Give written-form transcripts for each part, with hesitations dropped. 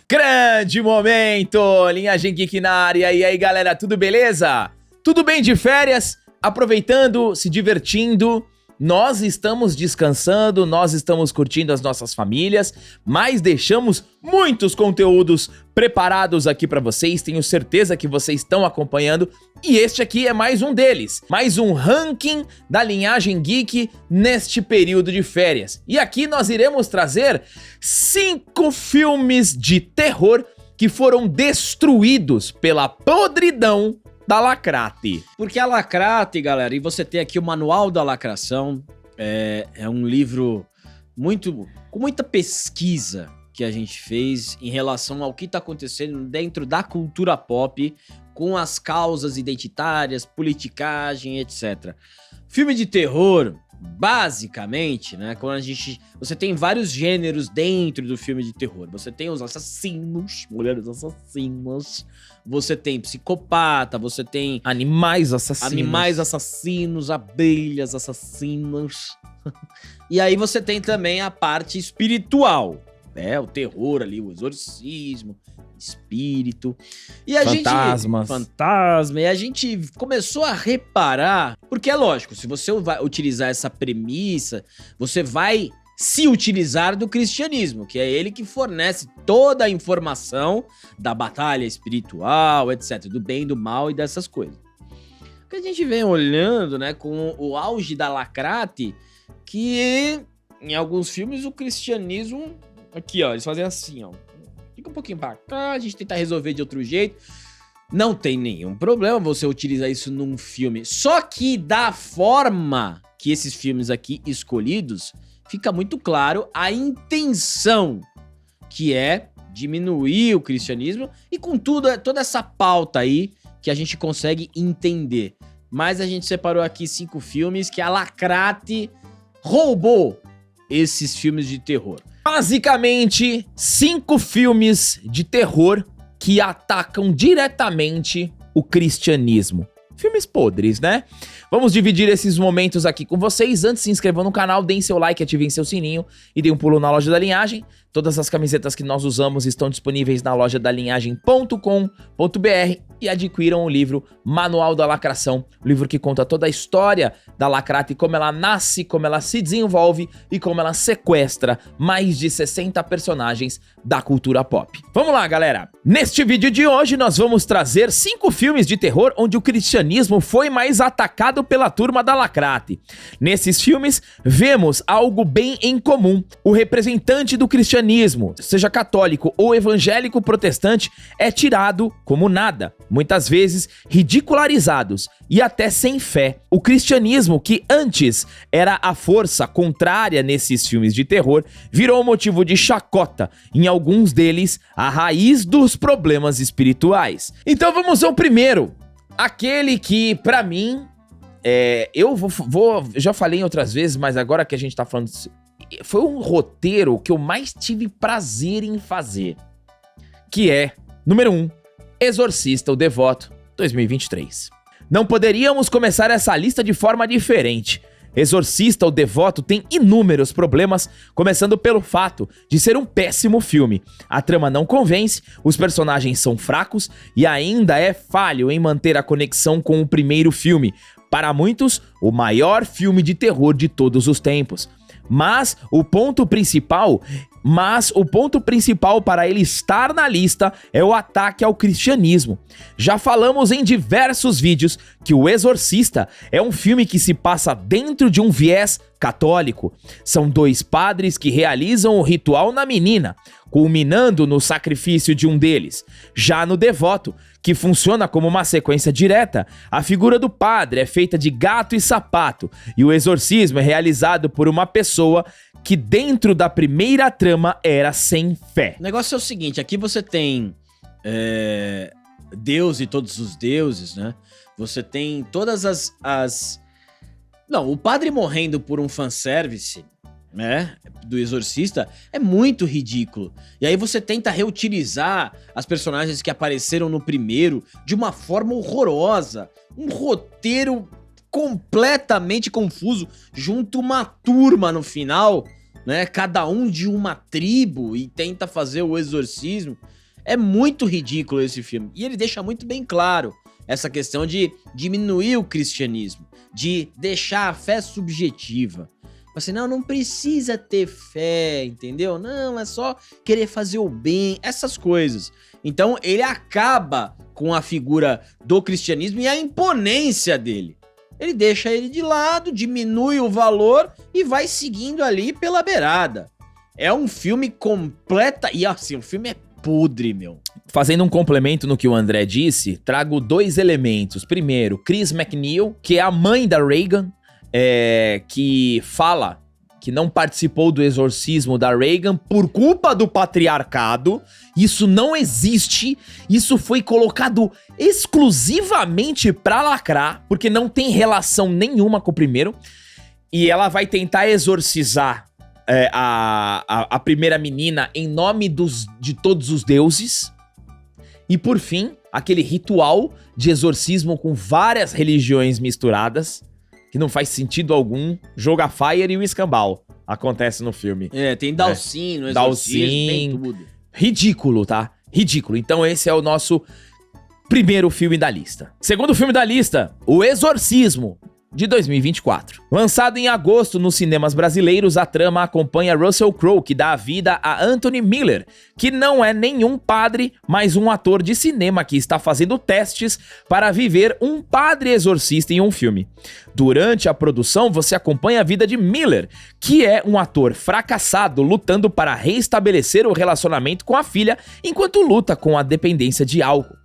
Grande momento, Linhagem Geek na área. E aí, galera, tudo beleza? Tudo bem de férias? Aproveitando, se divertindo? Nós estamos descansando, nós estamos curtindo as nossas famílias, mas deixamos muitos conteúdos preparados aqui pra vocês. Tenho certeza que vocês estão acompanhando. E este aqui é mais um deles, mais um ranking da Linhagem Geek neste período de férias. E aqui nós iremos trazer 5 filmes de terror que foram destruídos pela podridão da Lacrate. Porque a Lacrate, galera, e você tem aqui o Manual da Lacração, é um livro com muita pesquisa que a gente fez em relação ao que tá acontecendo dentro da cultura pop, com as causas identitárias, politicagem, etc. Filme de terror, basicamente, né, você tem vários gêneros dentro do filme de terror. Você tem os assassinos, mulheres assassinas, você tem psicopata, você tem animais assassinos, abelhas assassinas. E aí você tem também a parte espiritual, né, o terror ali, o exorcismo, espírito. E fantasma. E a gente começou a reparar, porque é lógico, se você vai utilizar essa premissa, você vai se utilizar do cristianismo, que é ele que fornece toda a informação da batalha espiritual, etc, do bem e do mal e dessas coisas. O que a gente vem olhando, né, com o auge da Lacrate, que em alguns filmes o cristianismo, aqui ó, eles fazem assim ó, fica um pouquinho pra cá, a gente tenta resolver de outro jeito. Não tem nenhum problema você utilizar isso num filme. Só que da forma que esses filmes aqui escolhidos, fica muito claro a intenção, que é diminuir o cristianismo e com toda essa pauta aí que a gente consegue entender. Mas a gente separou aqui 5 filmes que a Lacrate roubou esses filmes de terror. Basicamente, 5 filmes de terror que atacam diretamente o cristianismo. Filmes podres, né? Vamos dividir esses momentos aqui com vocês. Antes, se inscrevam no canal, deem seu like, ativem seu sininho e deem um pulo na loja da Linhagem. Todas as camisetas que nós usamos estão disponíveis na loja da linhagem.com.br e adquiram o livro Manual da Lacração, o livro que conta toda a história da Lacrate, como ela nasce, como ela se desenvolve e como ela sequestra mais de 60 personagens da cultura pop. Vamos lá, galera! Neste vídeo de hoje nós vamos trazer 5 filmes de terror onde o cristianismo foi mais atacado pela turma da Lacrate. Nesses filmes, vemos algo bem em comum. O representante do cristianismo, seja católico ou evangélico protestante, é tirado como nada, muitas vezes ridicularizados e até sem fé. O cristianismo, que antes era a força contrária nesses filmes de terror, virou motivo de chacota, em alguns deles a raiz dos problemas espirituais. Então vamos ao primeiro, aquele que pra mim, eu já falei em outras vezes, mas agora que a gente tá falando, foi um roteiro que eu mais tive prazer em fazer, que é, número 1, Exorcista, o Devoto, 2023. Não poderíamos começar essa lista de forma diferente. Exorcista, o Devoto tem inúmeros problemas, começando pelo fato de ser um péssimo filme. A trama não convence, os personagens são fracos e ainda é falho em manter a conexão com o primeiro filme. Para muitos, o maior filme de terror de todos os tempos. Mas o ponto principal para ele estar na lista é o ataque ao cristianismo. Já falamos em diversos vídeos que O Exorcista é um filme que se passa dentro de um viés católico. São 2 padres que realizam o ritual na menina, culminando no sacrifício de um deles. Já no Devoto, que funciona como uma sequência direta, a figura do padre é feita de gato e sapato, e o exorcismo é realizado por uma pessoa que dentro da primeira trama era sem fé. O negócio é o seguinte, aqui você tem Deus e todos os deuses, né? Você tem todas as... Não, o padre morrendo por um fanservice, né, do Exorcista, é muito ridículo. E aí você tenta reutilizar as personagens que apareceram no primeiro de uma forma horrorosa. Um roteiro completamente confuso, junto uma turma no final né? Cada um de uma tribo e tenta fazer o exorcismo. É muito ridículo esse filme. E ele deixa muito bem claro essa questão de diminuir o cristianismo, de deixar a fé subjetiva. Assim, não precisa ter fé, entendeu? Não, é só querer fazer o bem, essas coisas. Então, ele acaba com a figura do cristianismo e a imponência dele. Ele deixa ele de lado, diminui o valor e vai seguindo ali pela beirada. É um filme completa... E assim, o filme é podre, meu. Fazendo um complemento no que o André disse, trago 2 elementos. Primeiro, Chris McNeil, que é a mãe da Reagan, que fala que não participou do exorcismo da Reagan por culpa do patriarcado. Isso não existe, isso foi colocado exclusivamente pra lacrar, porque não tem relação nenhuma com o primeiro. E ela vai tentar exorcizar a primeira menina em nome de todos os deuses. E por fim, aquele ritual de exorcismo com várias religiões misturadas, que não faz sentido algum. Joga Fire e o escambau acontece no filme. Tem Dalsin no exorcismo, tem tudo. Ridículo, tá? Ridículo. Então esse é o nosso primeiro filme da lista. Segundo filme da lista, O Exorcismo, de 2024. Lançado em agosto nos cinemas brasileiros, a trama acompanha Russell Crowe, que dá a vida a Anthony Miller, que não é nenhum padre, mas um ator de cinema que está fazendo testes para viver um padre exorcista em um filme. Durante a produção, você acompanha a vida de Miller, que é um ator fracassado lutando para reestabelecer o relacionamento com a filha enquanto luta com a dependência de álcool.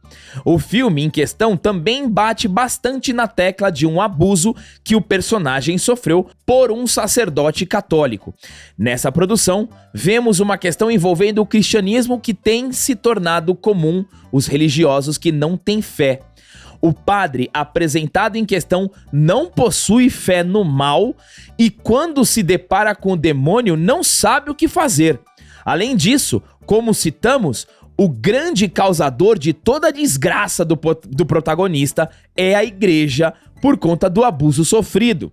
O filme em questão também bate bastante na tecla de um abuso que o personagem sofreu por um sacerdote católico. Nessa produção, vemos uma questão envolvendo o cristianismo que tem se tornado comum, os religiosos que não têm fé. O padre apresentado em questão não possui fé no mal e, quando se depara com o demônio, não sabe o que fazer. Além disso, como citamos, o grande causador de toda a desgraça do protagonista é a igreja por conta do abuso sofrido.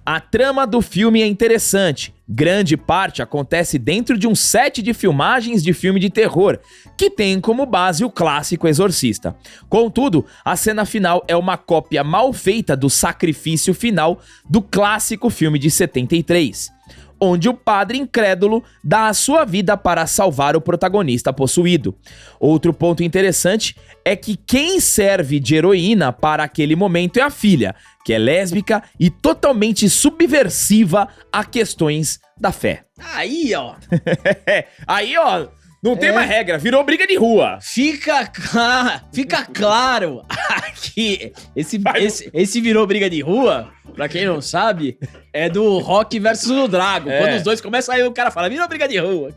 A trama do filme é interessante. Grande parte acontece dentro de um set de filmagens de filme de terror, que tem como base o clássico Exorcista. Contudo, a cena final é uma cópia mal feita do sacrifício final do clássico filme de 73. Onde o padre incrédulo dá a sua vida para salvar o protagonista possuído. Outro ponto interessante é que quem serve de heroína para aquele momento é a filha, que é lésbica e totalmente subversiva a questões da fé. Aí, ó. Aí, ó, não tem mais regra, virou briga de rua. Fica claro que esse virou briga de rua, pra quem não sabe, é do Rock versus o Drago. Quando os dois começam, aí o cara fala, virou briga de rua.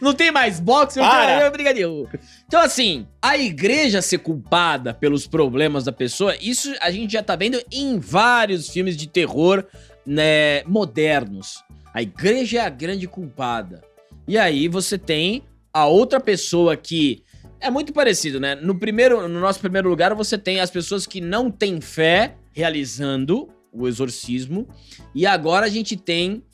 Não tem mais boxe, o cara virou briga de rua. Então, assim, a igreja ser culpada pelos problemas da pessoa, isso a gente já tá vendo em vários filmes de terror, né, modernos. A igreja é a grande culpada. E aí você tem a outra pessoa que é muito parecido, né? No nosso primeiro lugar, você tem as pessoas que não têm fé realizando o exorcismo. E agora a gente tem,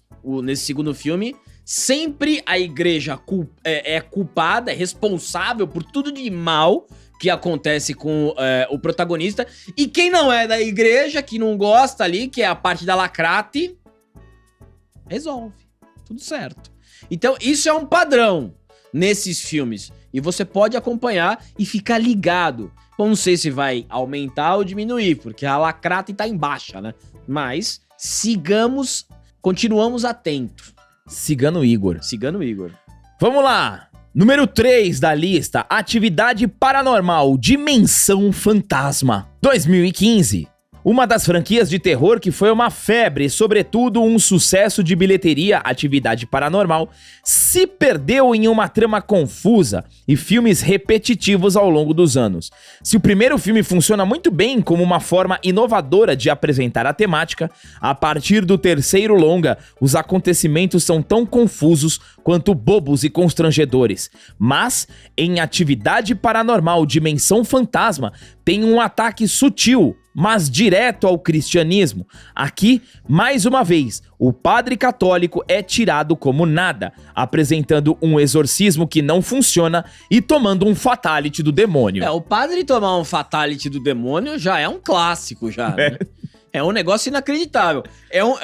nesse segundo filme, sempre a igreja é culpada, é responsável por tudo de mal que acontece com o protagonista. E quem não é da igreja, que não gosta ali, que é a parte da lacrate, resolve. Tudo certo. Então, isso é um padrão nesses filmes. E você pode acompanhar e ficar ligado. Bom, não sei se vai aumentar ou diminuir, porque a lacrata tá em baixa, né? Mas continuamos atentos. Cigano Igor. Vamos lá. Número 3 da lista, Atividade Paranormal, Dimensão Fantasma, 2015. Uma das franquias de terror que foi uma febre, sobretudo um sucesso de bilheteria, Atividade Paranormal, se perdeu em uma trama confusa e filmes repetitivos ao longo dos anos. Se o primeiro filme funciona muito bem como uma forma inovadora de apresentar a temática, a partir do terceiro longa, os acontecimentos são tão confusos quanto bobos e constrangedores. Mas, em Atividade Paranormal, Dimensão Fantasma, tem um ataque sutil, mas direto ao cristianismo. Aqui, mais uma vez, o padre católico é tirado como nada, apresentando um exorcismo que não funciona e tomando um fatality do demônio. O padre tomar um fatality do demônio já é um clássico, já, né? É um negócio inacreditável.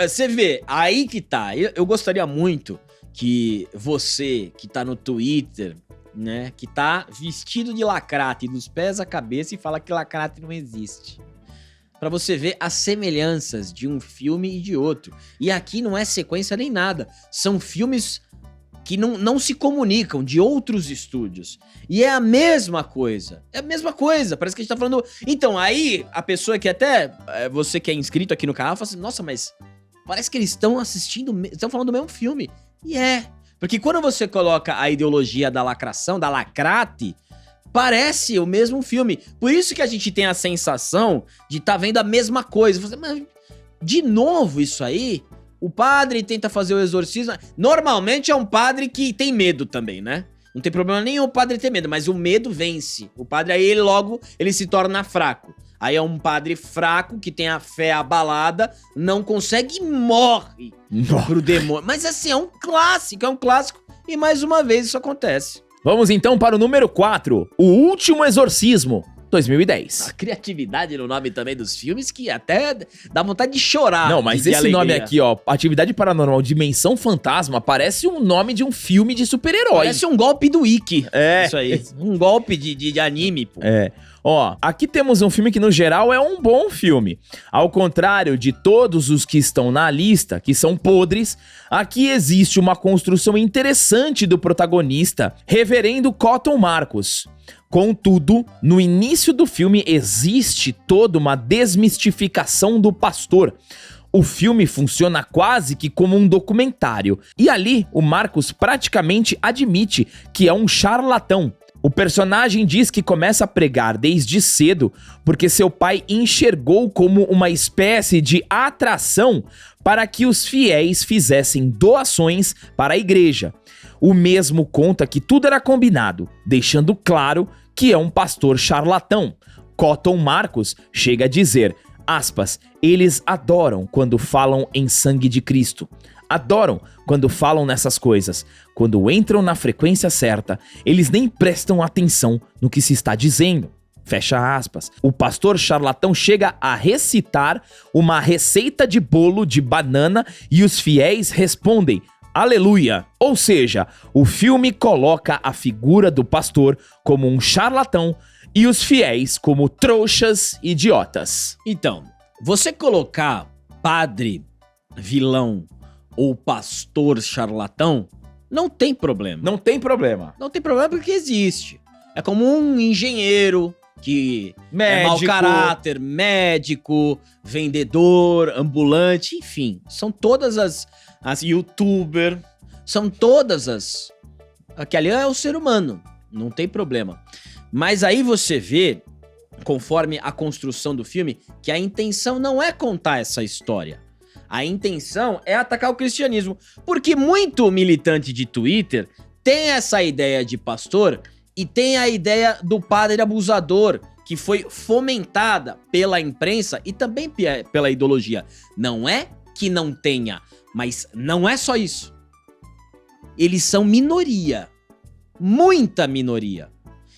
Você vê, aí que tá. Eu gostaria muito que você, que tá no Twitter, né, que tá vestido de lacrate dos pés à cabeça e fala que lacrate não existe. Pra você ver as semelhanças de um filme e de outro. E aqui não é sequência nem nada. São filmes que não se comunicam, de outros estúdios. E é a mesma coisa. É a mesma coisa. Parece que a gente tá falando... Então, aí, a pessoa que até... Você que é inscrito aqui no canal, fala assim, nossa, mas parece que eles estão assistindo... Estão falando do mesmo filme. E porque quando você coloca a ideologia da lacração, da lacrate, parece o mesmo filme. Por isso que a gente tem a sensação de estar vendo a mesma coisa. Você, mas, de novo isso aí? O padre tenta fazer o exorcismo. Normalmente é um padre que tem medo também, né? Não tem problema nenhum o padre ter medo, mas o medo vence. O padre aí, ele se torna fraco. Aí é um padre fraco, que tem a fé abalada, não consegue e morre pro demônio. Mas assim, é um clássico. E mais uma vez isso acontece. Vamos então para o número 4, O Último Exorcismo, 2010. A criatividade no nome também dos filmes que até dá vontade de chorar. Não, mas esse nome aqui, ó, Atividade Paranormal Dimensão Fantasma, parece um nome de um filme de super-herói. Parece um golpe do Wiki. Isso aí. Um golpe de anime, pô. Ó, aqui temos um filme que no geral é um bom filme. Ao contrário de todos os que estão na lista, que são podres, aqui existe uma construção interessante do protagonista, Reverendo Cotton Marcos. Contudo, no início do filme existe toda uma desmistificação do pastor. O filme funciona quase que como um documentário, e ali o Marcos praticamente admite que é um charlatão. O personagem diz que começa a pregar desde cedo porque seu pai enxergou como uma espécie de atração para que os fiéis fizessem doações para a igreja. O mesmo conta que tudo era combinado, deixando claro que é um pastor charlatão. Cotton Marcos chega a dizer, aspas, eles adoram quando falam em sangue de Cristo. Adoram quando falam nessas coisas. Quando entram na frequência certa, eles nem prestam atenção no que se está dizendo. Fecha aspas. O pastor charlatão chega a recitar uma receita de bolo de banana e os fiéis respondem, aleluia! Ou seja, o filme coloca a figura do pastor como um charlatão e os fiéis como trouxas idiotas. Então, você colocar padre, vilão ou pastor charlatão, não tem problema. Não tem problema. Não tem problema porque existe. É como um engenheiro que é mau caráter, médico, vendedor, ambulante, enfim. São todas as youtuber, são todas as... Que ali é o ser humano, não tem problema. Mas aí você vê, conforme a construção do filme, que a intenção não é contar essa história. A intenção é atacar o cristianismo, porque muito militante de Twitter tem essa ideia de pastor e tem a ideia do padre abusador, que foi fomentada pela imprensa e também pela ideologia. Não é que não tenha, mas não é só isso. Eles são minoria, muita minoria.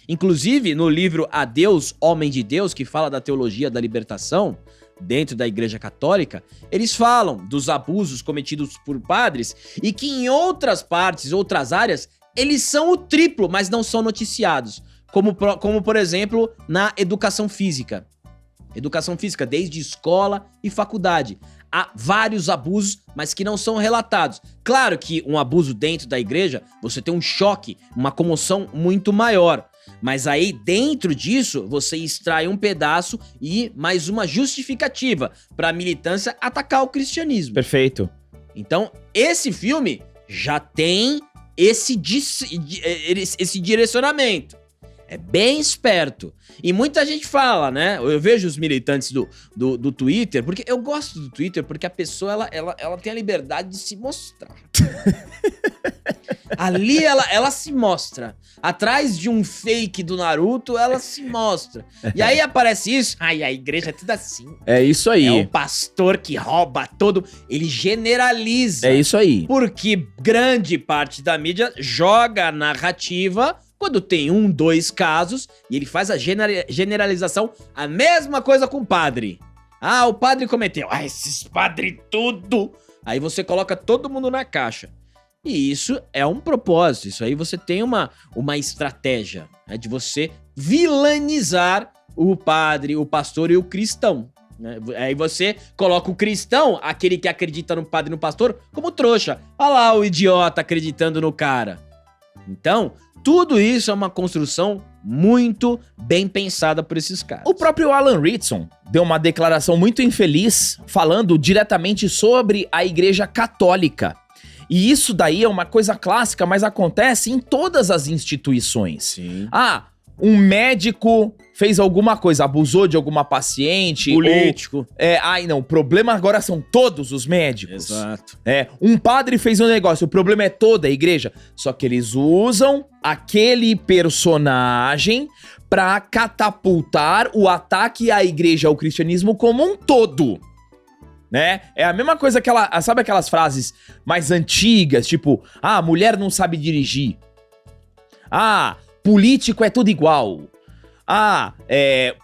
Inclusive, no livro Adeus, Homem de Deus, que fala da teologia da libertação, dentro da Igreja Católica, eles falam dos abusos cometidos por padres e que em outras partes, outras áreas, eles são o triplo, mas não são noticiados. Como por exemplo, na educação física. Educação física, desde escola e faculdade. Há vários abusos, mas que não são relatados. Claro que um abuso dentro da igreja, você tem um choque, uma comoção muito maior. Mas aí, dentro disso, você extrai um pedaço e mais uma justificativa para a militância atacar o cristianismo. Perfeito. Então, esse filme já tem esse direcionamento. É bem esperto. E muita gente fala, né? Eu vejo os militantes do Twitter, porque eu gosto do Twitter porque a pessoa, ela tem a liberdade de se mostrar. Ali ela se mostra. Atrás de um fake do Naruto, ela se mostra. E aí aparece isso. Ai, a igreja é tudo assim. É isso aí. É o pastor que rouba todo. Ele generaliza. É isso aí. Porque grande parte da mídia joga a narrativa quando tem 1, 2 casos e ele faz a generalização. A mesma coisa com o padre. Ah, o padre cometeu. Ah, esses padres tudo. Aí você coloca todo mundo na caixa. E isso é um propósito. Isso aí você tem uma estratégia, né, de você vilanizar o padre, o pastor e o cristão. Né? Aí você coloca o cristão, aquele que acredita no padre e no pastor, como trouxa. Olha lá o idiota acreditando no cara. Então, tudo isso é uma construção muito bem pensada por esses caras. O próprio Alan Ritson deu uma declaração muito infeliz falando diretamente sobre a Igreja Católica. E isso daí é uma coisa clássica, mas acontece em todas as instituições. Sim. Ah, um médico fez alguma coisa, abusou de alguma paciente. Político. Não, o problema agora são todos os médicos. Exato. Um padre fez um negócio, o problema é toda a igreja. Só que eles usam aquele personagem pra catapultar o ataque à igreja, ao cristianismo como um todo. Né? É a mesma coisa que sabe aquelas frases mais antigas, tipo, ah, mulher não sabe dirigir. Ah, político é tudo igual. Ah,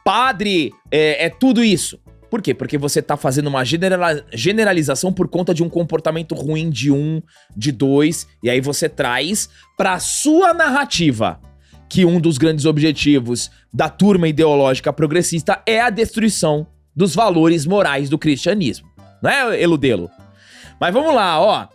padre é tudo isso. Por quê? Porque você tá fazendo uma generalização por conta de um comportamento ruim de um, de dois, e aí você traz pra sua narrativa que um dos grandes objetivos da turma ideológica progressista é a destruição dos valores morais do cristianismo. Não é, Eludelo? Mas vamos lá, ó.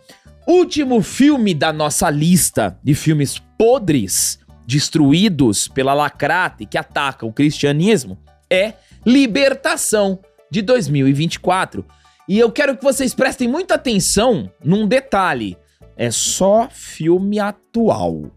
Último filme da nossa lista de filmes podres, destruídos pela lacrata e que atacam o cristianismo, é Libertação, de 2024. E eu quero que vocês prestem muita atenção num detalhe. É só filme atual.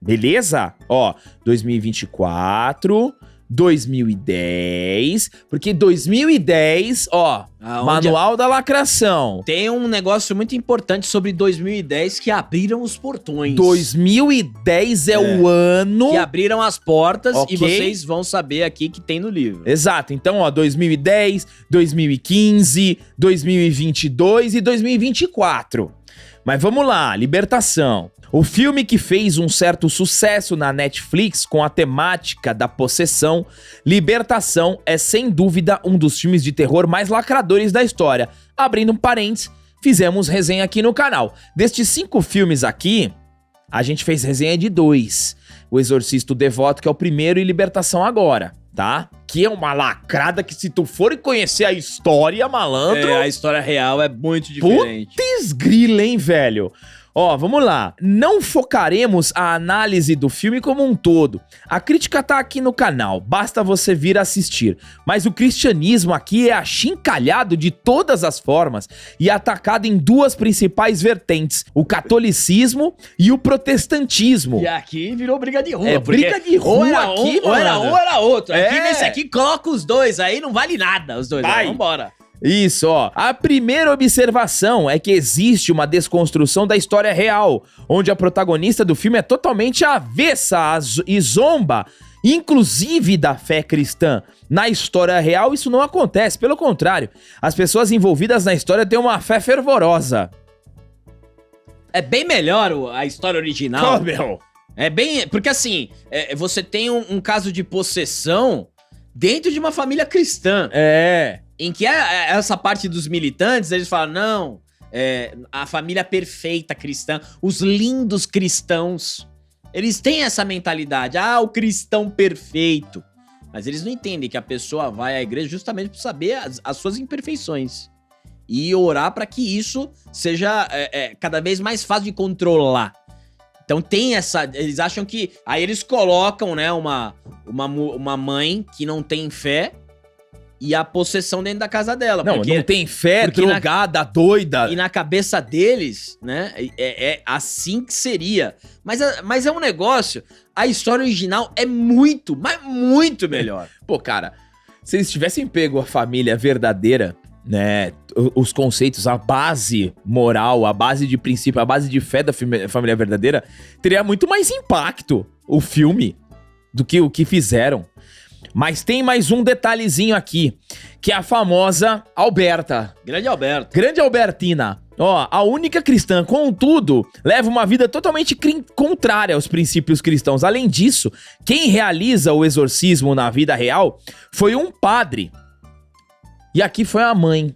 Beleza? Ó, 2024... 2010, porque 2010, ó, Manual da Lacração. Tem um negócio muito importante sobre 2010 que abriram os portões. 2010 é o ano... que abriram as portas, okay. E vocês vão saber aqui que tem no livro. Exato, então ó, 2010, 2015, 2022 e 2024. Mas vamos lá, Libertação. O filme que fez um certo sucesso na Netflix com a temática da possessão, Libertação é sem dúvida um dos filmes de terror mais lacradores da história. Abrindo um parênteses, fizemos resenha aqui no canal. Destes 5 filmes aqui, a gente fez resenha de 2. O Exorcista o Devoto, que é o primeiro, e Libertação agora, tá? Que é uma lacrada que se tu for conhecer a história, malandro... a história real é muito diferente. Putz grila, hein, velho? Ó, vamos lá. Não focaremos a análise do filme como um todo. A crítica tá aqui no canal, basta você vir assistir. Mas o cristianismo aqui é achincalhado de todas as formas e atacado em 2 principais vertentes: o catolicismo e o protestantismo. E aqui virou briga de rua. É briga de rua aqui, ou era um ou era outro. Aqui É. nesse aqui, coloca os dois, aí não vale nada os dois. Vai. Vambora. Isso, ó. A primeira observação é que existe uma desconstrução da história real, onde a protagonista do filme é totalmente avessa e zomba, inclusive da fé cristã. Na história real, isso não acontece, pelo contrário. As pessoas envolvidas na história têm uma fé fervorosa. É bem melhor a história original. Oh, meu. É bem... Porque assim, você tem um caso de possessão dentro de uma família cristã. É... Em que essa parte dos militantes, eles falam, não, a família perfeita cristã, os lindos cristãos, eles têm essa mentalidade, o cristão perfeito. Mas eles não entendem que a pessoa vai à igreja justamente para saber as suas imperfeições. E orar para que isso seja cada vez mais fácil de controlar. Então tem essa... Eles acham que... Aí eles colocam, né, uma mãe que não tem fé e a possessão dentro da casa dela. Não tem fé, drogada, doida. E na cabeça deles, né, é assim que seria. Mas é um negócio, a história original é muito, mas muito melhor. Pô, cara, se eles tivessem pego a família verdadeira, né, os conceitos, a base moral, a base de princípio, a base de fé da família verdadeira, teria muito mais impacto o filme do que o que fizeram. Mas tem mais um detalhezinho aqui, que é a famosa Alberta. Grande Alberta. Grande Albertina. Ó, a única cristã, contudo, leva uma vida totalmente contrária aos princípios cristãos. Além disso, quem realiza o exorcismo na vida real foi um padre. E aqui foi a mãe.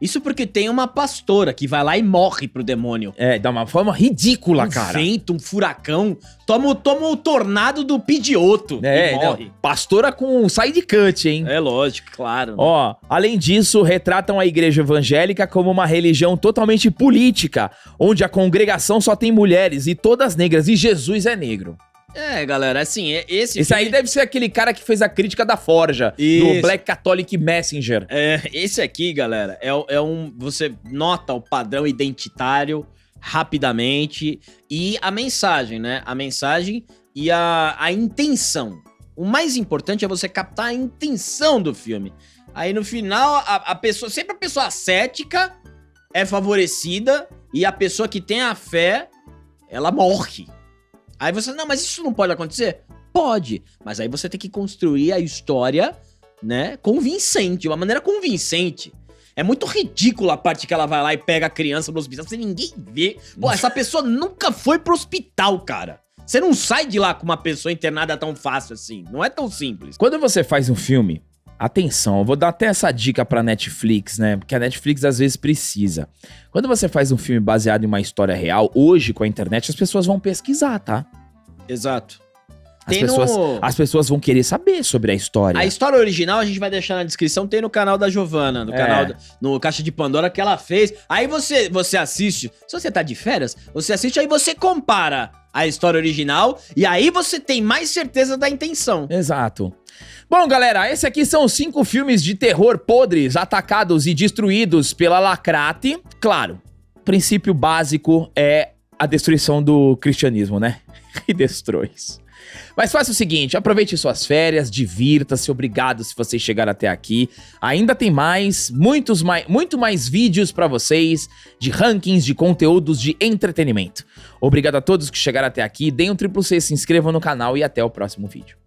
Isso porque tem uma pastora que vai lá e morre pro demônio. É, dá uma forma ridícula, cara. Um vento, um furacão, toma o tornado do Pidioto e morre. Não, pastora com side cut, hein? É lógico, claro. Né? Ó, além disso, retratam a igreja evangélica como uma religião totalmente política, onde a congregação só tem mulheres e todas negras, e Jesus é negro. É, galera, assim, esse filme... aí deve ser aquele cara que fez a crítica da Forja, do Black Catholic Messenger. É, esse aqui, galera, você nota o padrão identitário rapidamente e a mensagem, né? A mensagem e a intenção. O mais importante é você captar a intenção do filme. Aí no final, sempre a pessoa cética é favorecida e a pessoa que tem a fé, ela morre. Aí você, não, mas isso não pode acontecer? Pode, mas aí você tem que construir a história, né, convincente, de uma maneira convincente. É muito ridículo a parte que ela vai lá e pega a criança no hospital, sem ninguém ver. Pô, essa pessoa nunca foi pro hospital, cara. Você não sai de lá com uma pessoa internada tão fácil assim, não é tão simples. Quando você faz um filme, atenção, eu vou dar até essa dica pra Netflix, né, porque a Netflix às vezes precisa. Quando você faz um filme baseado em uma história real, hoje com a internet as pessoas vão pesquisar, tá? Exato. As pessoas vão querer saber sobre a história. A história original a gente vai deixar na descrição, tem no canal da Giovana, no Caixa de Pandora que ela fez. Aí você assiste, se você tá de férias, você assiste, aí você compara a história original e aí você tem mais certeza da intenção. Exato. Bom, galera, esses aqui são 5 filmes de terror podres, atacados e destruídos pela Lacrate. Claro, o princípio básico é a destruição do cristianismo, né? E destrói. Mas faça o seguinte, aproveite suas férias, divirta-se, obrigado se vocês chegaram até aqui. Ainda tem muito mais vídeos pra vocês de rankings, de conteúdos de entretenimento. Obrigado a todos que chegaram até aqui, deem um 666, se inscrevam no canal e até o próximo vídeo.